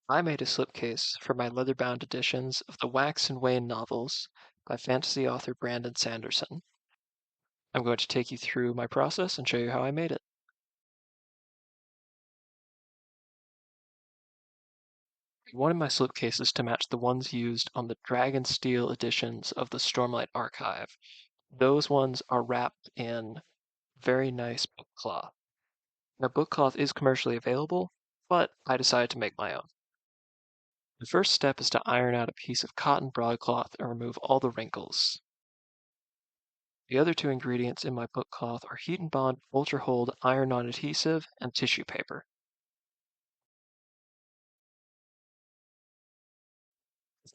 I made a slipcase for my leather-bound editions of the Wax and Wayne novels by fantasy author Brandon Sanderson. I'm going to take you through my process and show you how I made it. I wanted my slipcases to match the ones used on the Dragonsteel editions of the Stormlight Archive. Those ones are wrapped in very nice book cloth. Now, book cloth is commercially available, but I decided to make my own. The first step is to iron out a piece of cotton broadcloth and remove all the wrinkles. The other two ingredients in my book cloth are Heat and Bond Ultra Hold iron-on adhesive and tissue paper.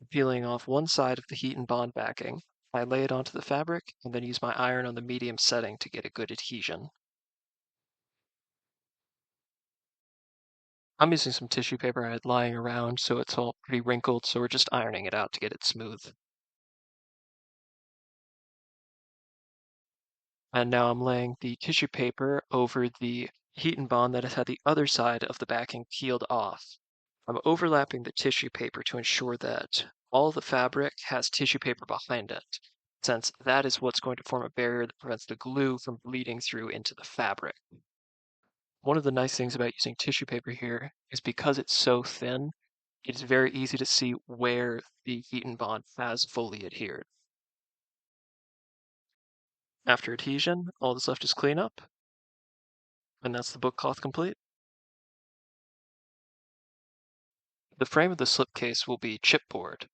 Peeling off one side of the Heat and Bond backing, I lay it onto the fabric and then use my iron on the medium setting to get a good adhesion. I'm using some tissue paper I had lying around, so it's all pretty wrinkled, so we're just ironing it out to get it smooth. And now I'm laying the tissue paper over the Heat and Bond that has had the other side of the backing peeled off. I'm overlapping the tissue paper to ensure that all the fabric has tissue paper behind it, since that is what's going to form a barrier that prevents the glue from bleeding through into the fabric. One of the nice things about using tissue paper here is because it's so thin, it is very easy to see where the Heat and Bond has fully adhered. After adhesion, all that's left is clean up, and that's the book cloth complete. The frame of the slipcase will be chipboard.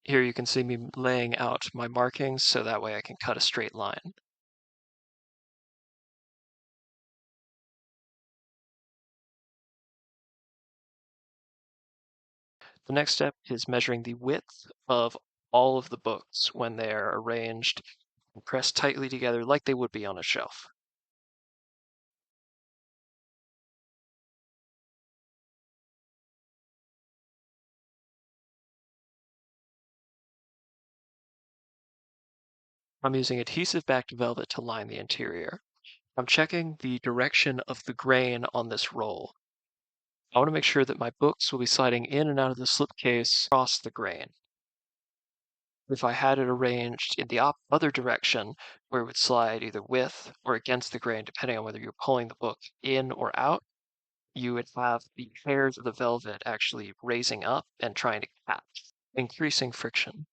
Here you can see me laying out my markings so that way I can cut a straight line. The next step is measuring the width of all of the books when they are arranged and pressed tightly together like they would be on a shelf. I'm using adhesive-backed velvet to line the interior. I'm checking the direction of the grain on this roll. I want to make sure that my books will be sliding in and out of the slipcase across the grain. If I had it arranged in the other direction, where it would slide either with or against the grain, depending on whether you're pulling the book in or out, you would have the hairs of the velvet actually raising up and trying to catch, increasing friction.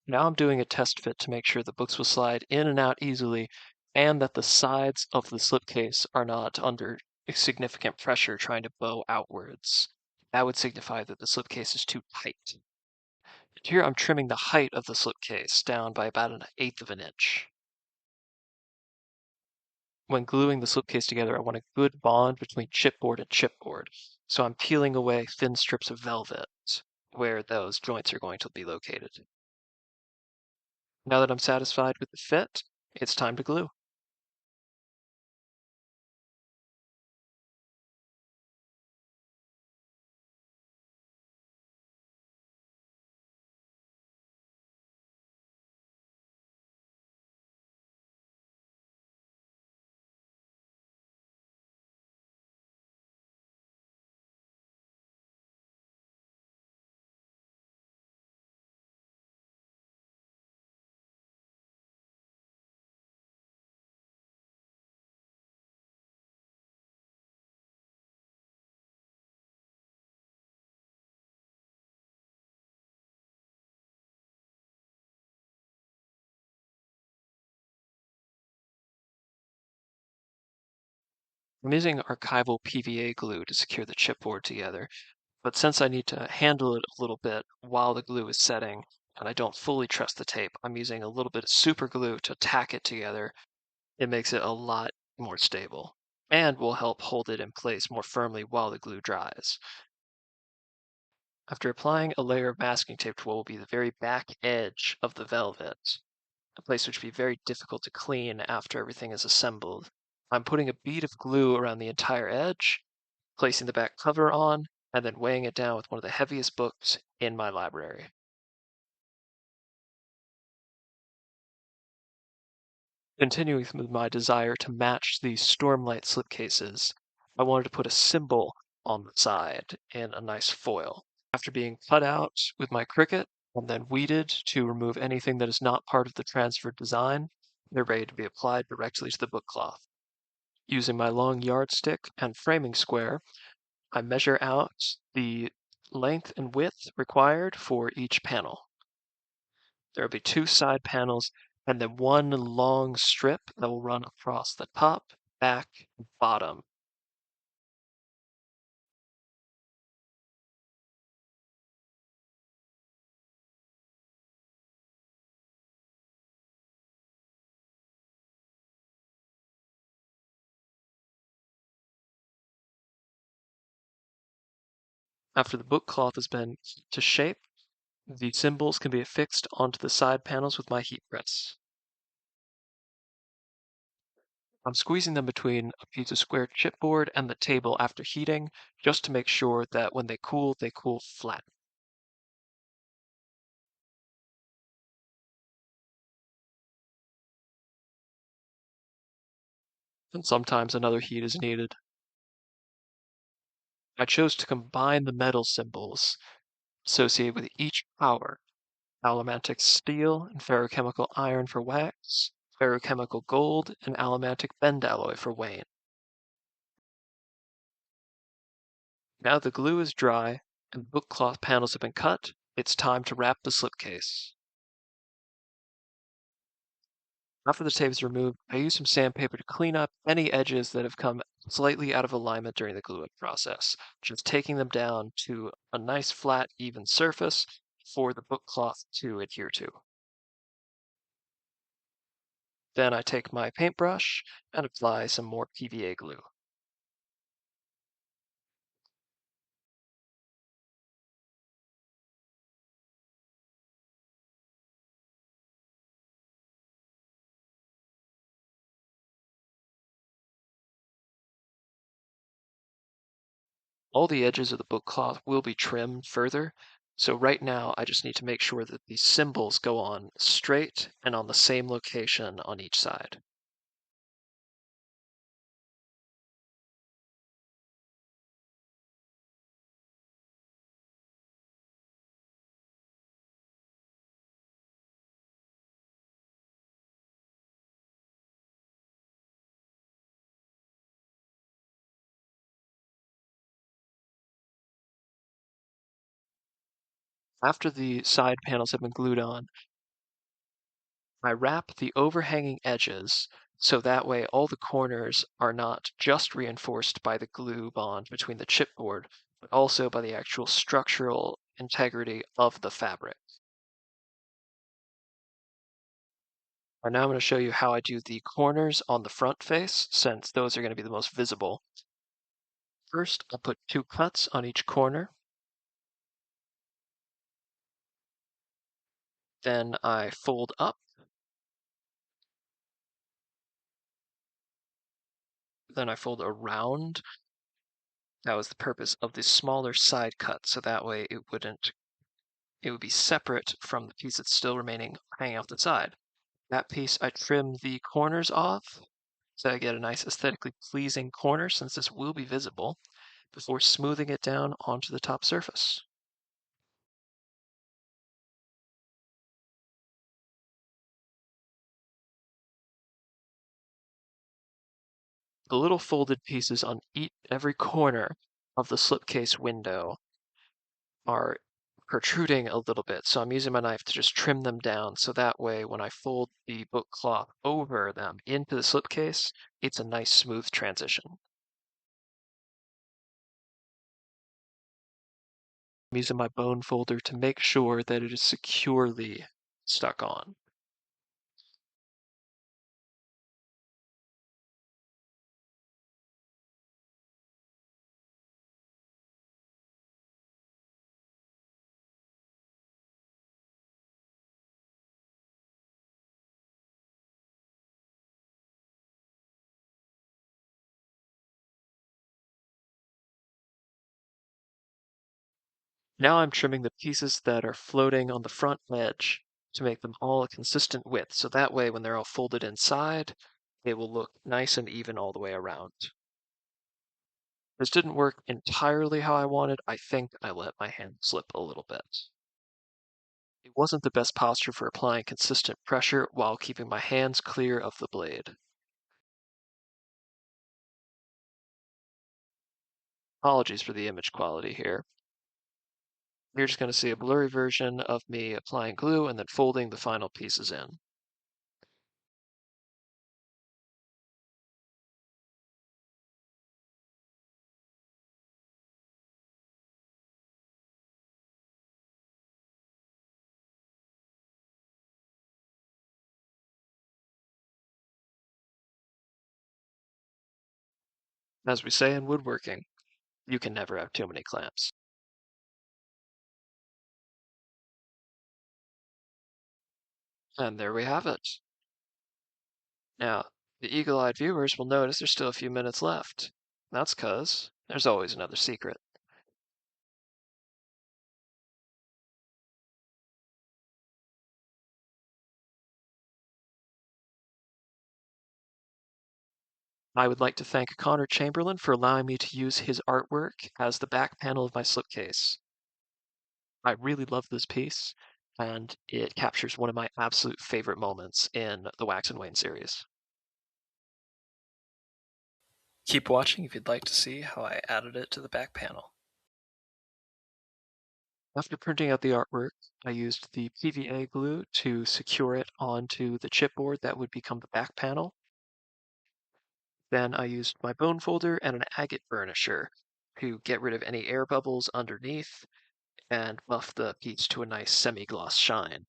Now I'm doing a test fit to make sure the books will slide in and out easily and that the sides of the slipcase are not under significant pressure trying to bow outwards. That would signify that the slipcase is too tight. Here I'm trimming the height of the slipcase down by about an eighth of an inch. When gluing the slipcase together, I want a good bond between chipboard and chipboard. So I'm peeling away thin strips of velvet where those joints are going to be located. Now that I'm satisfied with the fit, it's time to glue. I'm using archival PVA glue to secure the chipboard together, but since I need to handle it a little bit while the glue is setting, and I don't fully trust the tape, I'm using a little bit of super glue to tack it together. It makes it a lot more stable and will help hold it in place more firmly while the glue dries. After applying a layer of masking tape to what will be the very back edge of the velvet, a place which would be very difficult to clean after everything is assembled. I'm putting a bead of glue around the entire edge, placing the back cover on, and then weighing it down with one of the heaviest books in my library. Continuing with my desire to match the Stormlight slipcases, I wanted to put a symbol on the side in a nice foil. After being cut out with my Cricut and then weeded to remove anything that is not part of the transferred design, they're ready to be applied directly to the book cloth. Using my long yardstick and framing square, I measure out the length and width required for each panel. There will be 2 side panels and then 1 long strip that will run across the top, back, and bottom. After the book cloth has been heated to shape, the symbols can be affixed onto the side panels with my heat press. I'm squeezing them between a piece of square chipboard and the table after heating, just to make sure that when they cool flat. And sometimes another heat is needed. I chose to combine the metal symbols associated with each power: allomantic steel and ferrochemical iron for wax, ferrochemical gold and allomantic bend alloy for wane. Now the glue is dry and the book cloth panels have been cut, it's time to wrap the slipcase. After the tape is removed, I use some sandpaper to clean up any edges that have come slightly out of alignment during the glue up process, just taking them down to a nice flat, even surface for the book cloth to adhere to. Then I take my paintbrush and apply some more PVA glue. All the edges of the book cloth will be trimmed further, so right now I just need to make sure that these symbols go on straight and on the same location on each side. After the side panels have been glued on, I wrap the overhanging edges so that way all the corners are not just reinforced by the glue bond between the chipboard, but also by the actual structural integrity of the fabric. And now I'm going to show you how I do the corners on the front face, since those are going to be the most visible. First, I'll put 2 cuts on each corner. Then I fold up. Then I fold around. That was the purpose of the smaller side cut, so that way it would be separate from the piece that's still remaining hanging off the side. That piece I trim the corners off, so I get a nice aesthetically pleasing corner, since this will be visible, before smoothing it down onto the top surface. The little folded pieces on every corner of the slipcase window are protruding a little bit, so I'm using my knife to just trim them down, so that way when I fold the book cloth over them into the slipcase, it's a nice smooth transition. I'm using my bone folder to make sure that it is securely stuck on. Now I'm trimming the pieces that are floating on the front edge to make them all a consistent width, so that way when they're all folded inside, they will look nice and even all the way around. This didn't work entirely how I wanted. I think I let my hand slip a little bit. It wasn't the best posture for applying consistent pressure while keeping my hands clear of the blade. Apologies for the image quality here. You're just going to see a blurry version of me applying glue and then folding the final pieces in. As we say in woodworking, you can never have too many clamps. And there we have it. Now, the eagle-eyed viewers will notice there's still a few minutes left. That's 'cause there's always another secret. I would like to thank Connor Chamberlain for allowing me to use his artwork as the back panel of my slipcase. I really love this piece, and it captures one of my absolute favorite moments in the Wax and Wayne series. Keep watching if you'd like to see how I added it to the back panel. After printing out the artwork, I used the PVA glue to secure it onto the chipboard that would become the back panel. Then I used my bone folder and an agate burnisher to get rid of any air bubbles underneath and buff the piece to a nice semi-gloss shine.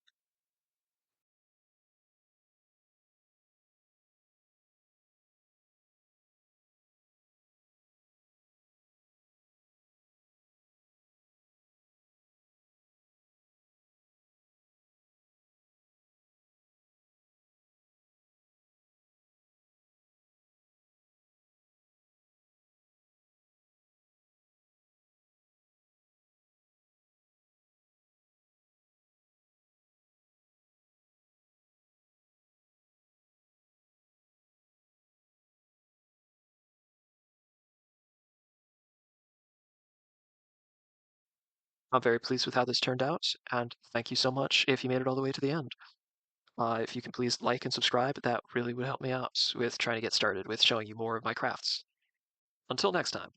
I'm very pleased with how this turned out, and thank you so much if you made it all the way to the end. If you can please like and subscribe, that really would help me out with trying to get started with showing you more of my crafts. Until next time.